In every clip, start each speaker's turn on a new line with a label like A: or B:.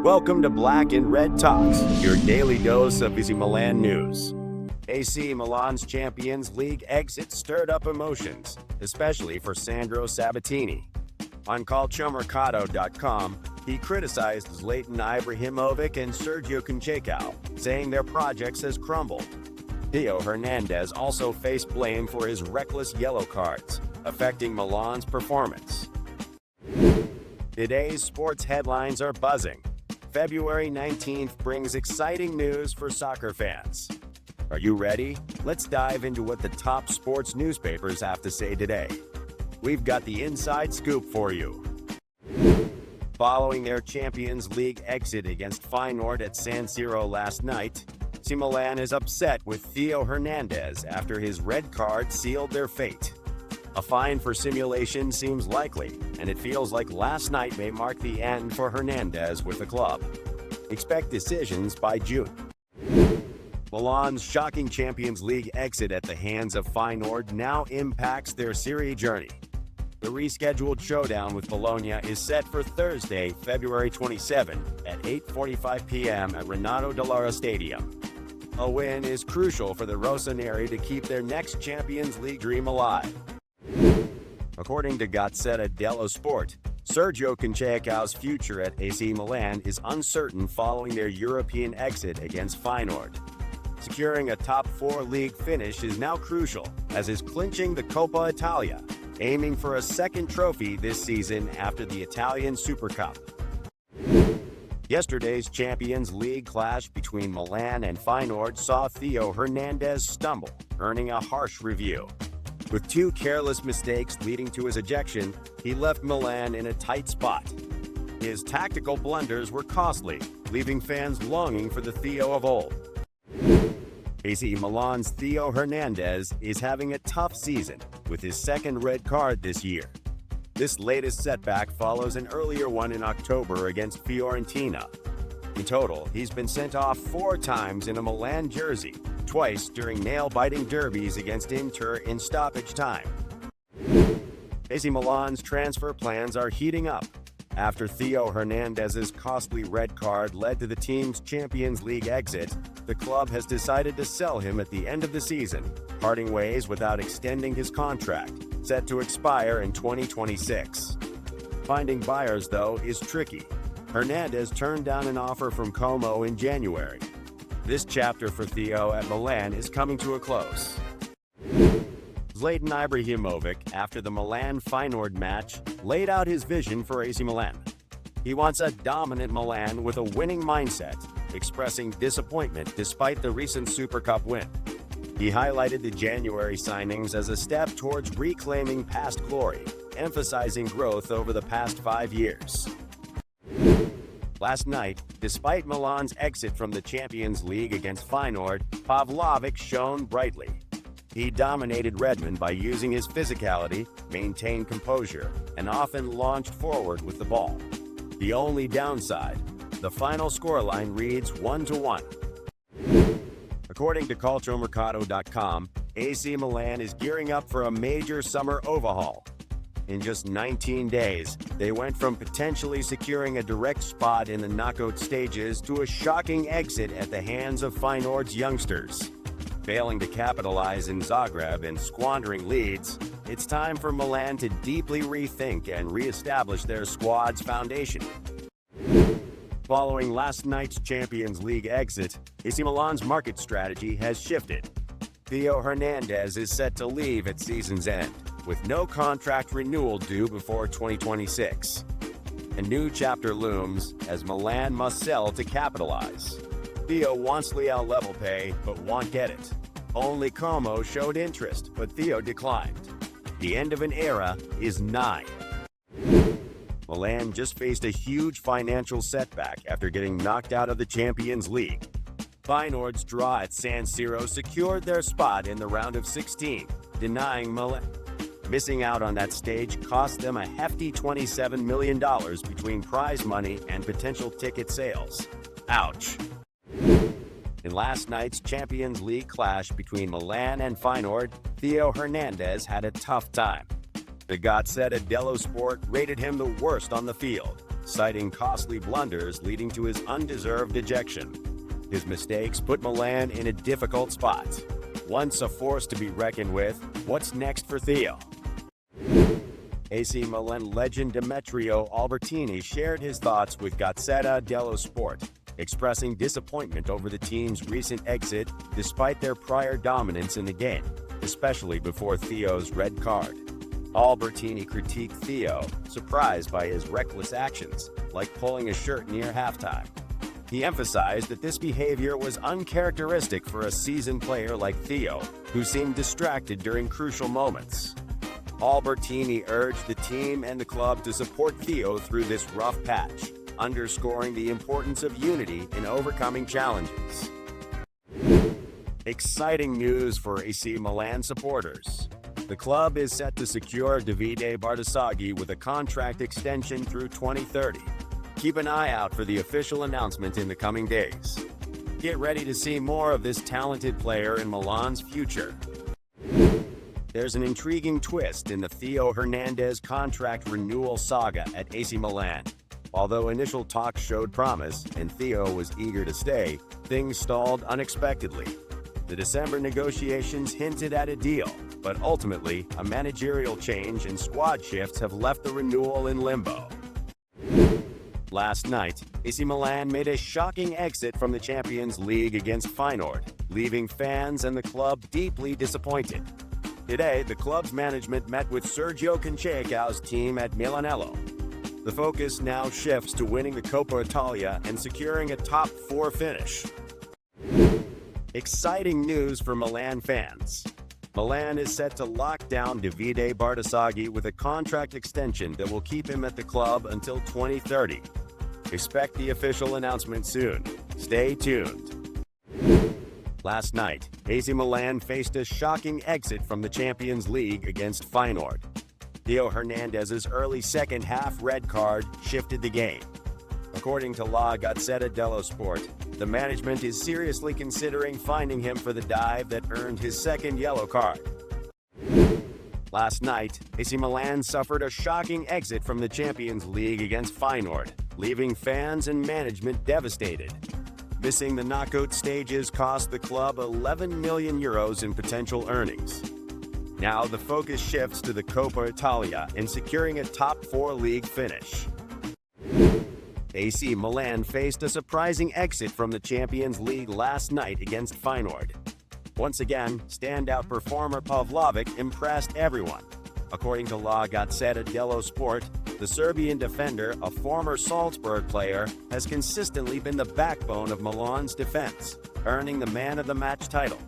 A: Welcome to Black and Red Talks, your daily dose of AC Milan news. AC Milan's Champions League exit stirred up emotions, especially for Sandro Sabatini. On calciomercato.com, he criticized Zlatan Ibrahimovic and Sergio Conceicao, saying their projects has crumbled. Theo Hernandez also faced blame for his reckless yellow cards, affecting Milan's performance. Today's sports headlines are buzzing. February 19th brings exciting news for soccer fans. Are you ready? Let's dive into what the top sports newspapers have to say today. We've got the inside scoop for you. Following their Champions League exit against Feyenoord at San Siro last night, AC Milan is upset with Theo Hernandez after his red card sealed their fate. A fine for simulation seems likely, and it feels like last night may mark the end for Hernandez with the club. Expect decisions by June. Milan's shocking Champions League exit at the hands of Feyenoord now impacts their Serie journey. The rescheduled showdown with Bologna is set for Thursday, February 27 at 8:45 p.m. at Renato Dall'Ara Stadium. A win is crucial for the Rossoneri to keep their next Champions League dream alive. According to Gazzetta dello Sport, Sergio Conceicao's future at AC Milan is uncertain following their European exit against Feyenoord. Securing a top-4 league finish is now crucial, as is clinching the Coppa Italia, aiming for a second trophy this season after the Italian Super Cup. Yesterday's Champions League clash between Milan and Feyenoord saw Theo Hernandez stumble, earning a harsh review. With two careless mistakes leading to his ejection, he left Milan in a tight spot. His tactical blunders were costly, leaving fans longing for the Theo of old. AC Milan's Theo Hernandez is having a tough season, with his second red card this year. This latest setback follows an earlier one in October against Fiorentina. In total, he's been sent off 4 times in a Milan jersey, twice during nail-biting derbies against Inter in stoppage time. AC Milan's transfer plans are heating up. After Theo Hernandez's costly red card led to the team's Champions League exit, the club has decided to sell him at the end of the season, parting ways without extending his contract, set to expire in 2026. Finding buyers, though, is tricky. Hernandez turned down an offer from Como in January. This chapter for Theo at Milan is coming to a close. Zlatan Ibrahimovic, after the Milan-Feyenoord match, laid out his vision for AC Milan. He wants a dominant Milan with a winning mindset, expressing disappointment despite the recent Super Cup win. He highlighted the January signings as a step towards reclaiming past glory, emphasizing growth over the past 5 years. Last night, despite Milan's exit from the Champions League against Feyenoord, Pavlovic shone brightly. He dominated Redmond by using his physicality, maintained composure, and often launched forward with the ball. The only downside, the final scoreline reads 1-1. According to calciomercato.com, AC Milan is gearing up for a major summer overhaul. In just 19 days, they went from potentially securing a direct spot in the knockout stages to a shocking exit at the hands of Feyenoord's youngsters. Failing to capitalize in Zagreb and squandering leads, it's time for Milan to deeply rethink and re-establish their squad's foundation. Following last night's Champions League exit, AC Milan's market strategy has shifted. Theo Hernandez is set to leave at season's end, with no contract renewal due before 2026. A new chapter looms as Milan must sell to capitalize. Theo wants Leal level pay, but won't get it. Only Como showed interest, but Theo declined. The end of an era is nigh. Milan just faced a huge financial setback after getting knocked out of the Champions League. Feyenoord's draw at San Siro secured their spot in the round of 16, denying Milan. Missing out on that stage cost them a hefty $27 million between prize money and potential ticket sales. Ouch. In last night's Champions League clash between Milan and Feyenoord, Theo Hernandez had a tough time. The Gazzetta dello Sport rated him the worst on the field, citing costly blunders leading to his undeserved ejection. His mistakes put Milan in a difficult spot. Once a force to be reckoned with, what's next for Theo? AC Milan legend Demetrio Albertini shared his thoughts with Gazzetta dello Sport, expressing disappointment over the team's recent exit despite their prior dominance in the game, especially before Theo's red card. Albertini critiqued Theo, surprised by his reckless actions, like pulling a shirt near halftime. He emphasized that this behavior was uncharacteristic for a seasoned player like Theo, who seemed distracted during crucial moments. Albertini urged the team and the club to support Theo through this rough patch, underscoring the importance of unity in overcoming challenges. Exciting news for AC Milan supporters. The club is set to secure Davide Bartesaghi with a contract extension through 2030. Keep an eye out for the official announcement in the coming days. Get ready to see more of this talented player in Milan's future. There's an intriguing twist in the Theo Hernandez contract renewal saga at AC Milan. Although initial talks showed promise and Theo was eager to stay, things stalled unexpectedly. The December negotiations hinted at a deal, but ultimately, a managerial change and squad shifts have left the renewal in limbo. Last night, AC Milan made a shocking exit from the Champions League against Feyenoord, leaving fans and the club deeply disappointed. Today, the club's management met with Sergio Conceicao's team at Milanello. The focus now shifts to winning the Coppa Italia and securing a top 4 finish. Exciting news for Milan fans. Milan is set to lock down Davide Bartesaghi with a contract extension that will keep him at the club until 2030. Expect the official announcement soon. Stay tuned. Last night, AC Milan faced a shocking exit from the Champions League against Feyenoord. Theo Hernandez's early second-half red card shifted the game. According to La Gazzetta dello Sport, the management is seriously considering fining him for the dive that earned his second yellow card. Last night, AC Milan suffered a shocking exit from the Champions League against Feyenoord, leaving fans and management devastated. Missing the knockout stages cost the club €11 million in potential earnings. Now the focus shifts to the Coppa Italia and securing a top 4 league finish. AC Milan faced a surprising exit from the Champions League last night against Feyenoord. Once again, standout performer Pavlovic impressed everyone. According to La Gazzetta dello Sport, the Serbian defender, a former Salzburg player, has consistently been the backbone of Milan's defense, earning the man of the match title.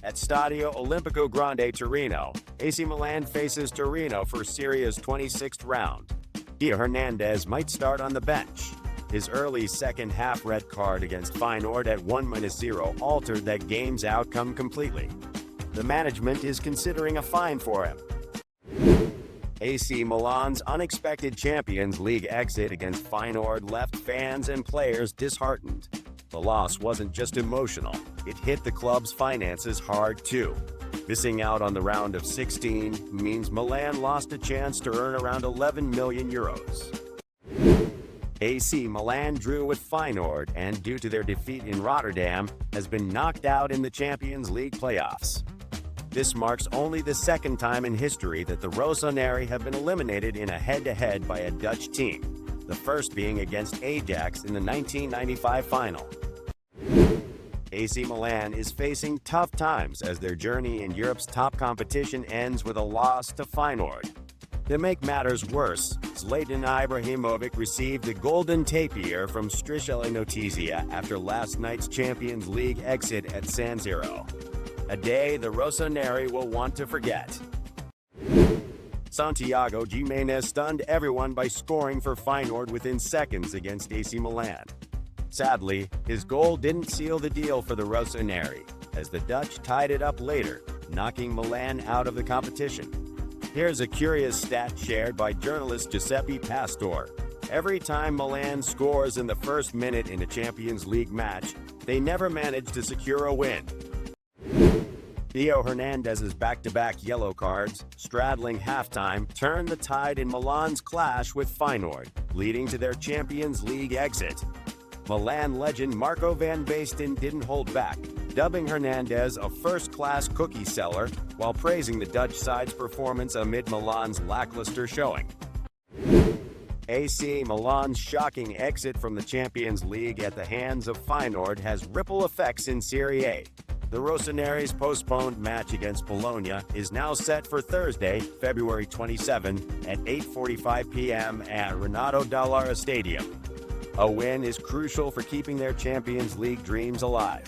A: At Stadio Olimpico Grande Torino, AC Milan faces Torino for Serie A's 26th round. Theo Hernandez might start on the bench. His early second-half red card against Feyenoord at 1-0 altered that game's outcome completely. The management is considering a fine for him. AC Milan's unexpected Champions League exit against Feyenoord left fans and players disheartened. The loss wasn't just emotional, it hit the club's finances hard too. Missing out on the round of 16 means Milan lost a chance to earn around €11 million. AC Milan drew with Feyenoord and, due to their defeat in Rotterdam, has been knocked out in the Champions League playoffs. This marks only the second time in history that the Rossoneri have been eliminated in a head-to-head by a Dutch team, the first being against Ajax in the 1995 final. AC Milan is facing tough times as their journey in Europe's top competition ends with a loss to Feyenoord. To make matters worse, Zlatan Ibrahimovic received the golden tapir from Striscia Notizia after last night's Champions League exit at San Siro. A day the Rossoneri will want to forget. Santiago Gimenez stunned everyone by scoring for Feyenoord within seconds against AC Milan. Sadly, his goal didn't seal the deal for the Rossoneri, as the Dutch tied it up later, knocking Milan out of the competition. Here's a curious stat shared by journalist Giuseppe Pastore. Every time Milan scores in the first minute in a Champions League match, they never manage to secure a win. Theo Hernandez's back-to-back yellow cards, straddling halftime, turned the tide in Milan's clash with Feyenoord, leading to their Champions League exit. Milan legend Marco van Basten didn't hold back, dubbing Hernandez a first-class cookie seller while praising the Dutch side's performance amid Milan's lackluster showing. AC Milan's shocking exit from the Champions League at the hands of Feyenoord has ripple effects in Serie A. The Rossoneri's postponed match against Bologna is now set for Thursday, February 27 at 8:45 p.m. at Renato Dall'Ara Stadium. A win is crucial for keeping their Champions League dreams alive.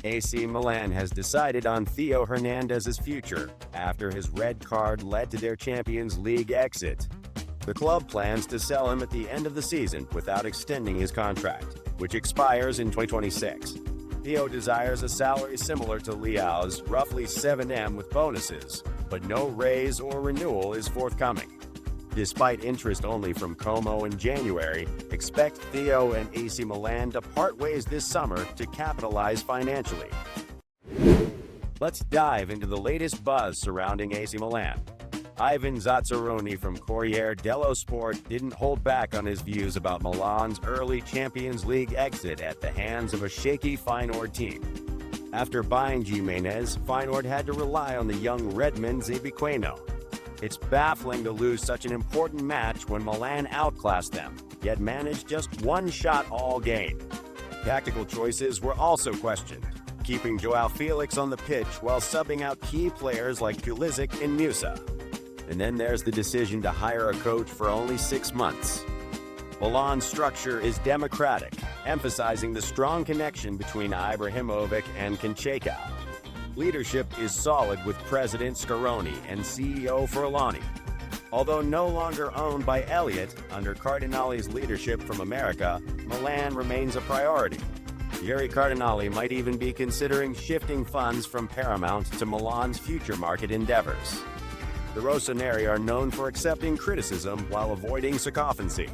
A: AC Milan has decided on Theo Hernandez's future after his red card led to their Champions League exit. The club plans to sell him at the end of the season without extending his contract, which expires in 2026. Theo desires a salary similar to Leao's, roughly $7M with bonuses, but no raise or renewal is forthcoming. Despite interest only from Como in January, expect Theo and AC Milan to part ways this summer to capitalize financially. Let's dive into the latest buzz surrounding AC Milan. Ivan Zazzaroni from Corriere dello Sport didn't hold back on his views about Milan's early Champions League exit at the hands of a shaky Feyenoord team. After buying Gimenez, Feyenoord had to rely on the young Redmond Zebiqueno. It's baffling to lose such an important match when Milan outclassed them, yet managed just one shot all game. Tactical choices were also questioned, keeping Joao Felix on the pitch while subbing out key players like Pulisic and Musa. And then there's the decision to hire a coach for only 6 months. Milan's structure is democratic, emphasizing the strong connection between Ibrahimovic and Conceicao. Leadership is solid with President Scaroni and CEO Furlani. Although no longer owned by Elliott, under Cardinale's leadership from America, Milan remains a priority. Yuri Cardinale might even be considering shifting funds from Paramount to Milan's future market endeavors. The Rossoneri are known for accepting criticism while avoiding sycophancy.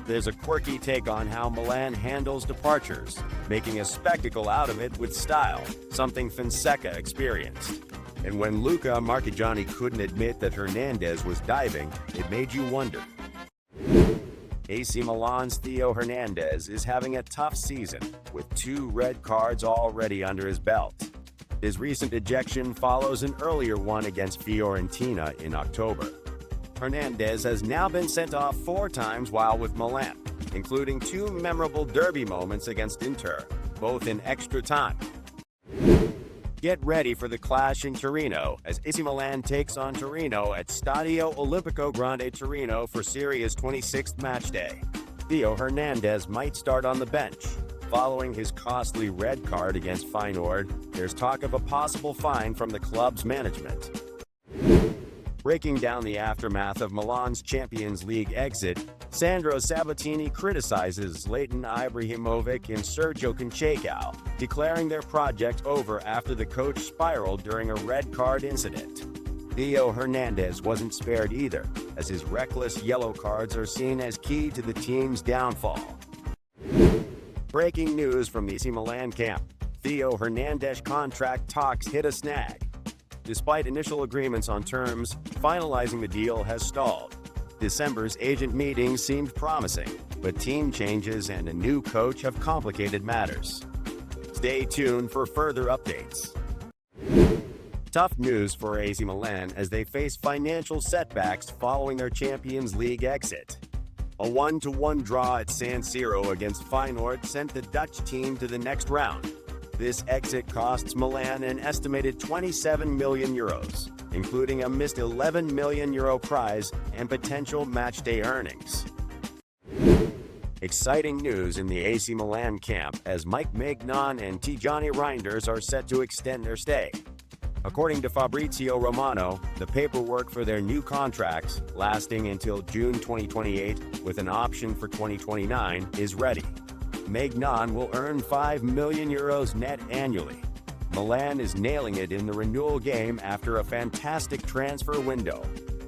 A: There's a quirky take on how Milan handles departures, making a spectacle out of it with style, something Fonseca experienced. And when Luca Marchigiani couldn't admit that Hernandez was diving, it made you wonder. AC Milan's Theo Hernandez is having a tough season, with 2 red cards already under his belt. His recent ejection follows an earlier one against Fiorentina in October. Hernandez has now been sent off 4 times while with Milan, including 2 memorable derby moments against Inter, both in extra time. Get ready for the clash in Torino as AC Milan takes on Torino at Stadio Olimpico Grande Torino for Serie A's 26th matchday. Theo Hernandez might start on the bench. Following his costly red card against Feyenoord, there's talk of a possible fine from the club's management. Breaking down the aftermath of Milan's Champions League exit, Sandro Sabatini criticizes Zlatan Ibrahimovic and Sergio Conceicao, declaring their project over after the coach spiraled during a red card incident. Theo Hernandez wasn't spared either, as his reckless yellow cards are seen as key to the team's downfall. Breaking news from the AC Milan camp. Theo Hernandez contract talks hit a snag. Despite initial agreements on terms, finalizing the deal has stalled. December's agent meeting seemed promising, but team changes and a new coach have complicated matters. Stay tuned for further updates. Tough news for AC Milan as they face financial setbacks following their Champions League exit. A 1-1 draw at San Siro against Feyenoord sent the Dutch team to the next round. This exit costs Milan an estimated €27 million, including a missed €11 million prize and potential matchday earnings. Exciting news in the AC Milan camp as Maignan and Reijnders are set to extend their stay. According to Fabrizio Romano, the paperwork for their new contracts, lasting until June 2028 with an option for 2029, is ready. Maignan will earn €5 million net annually. Milan is nailing it in the renewal game after a fantastic transfer window.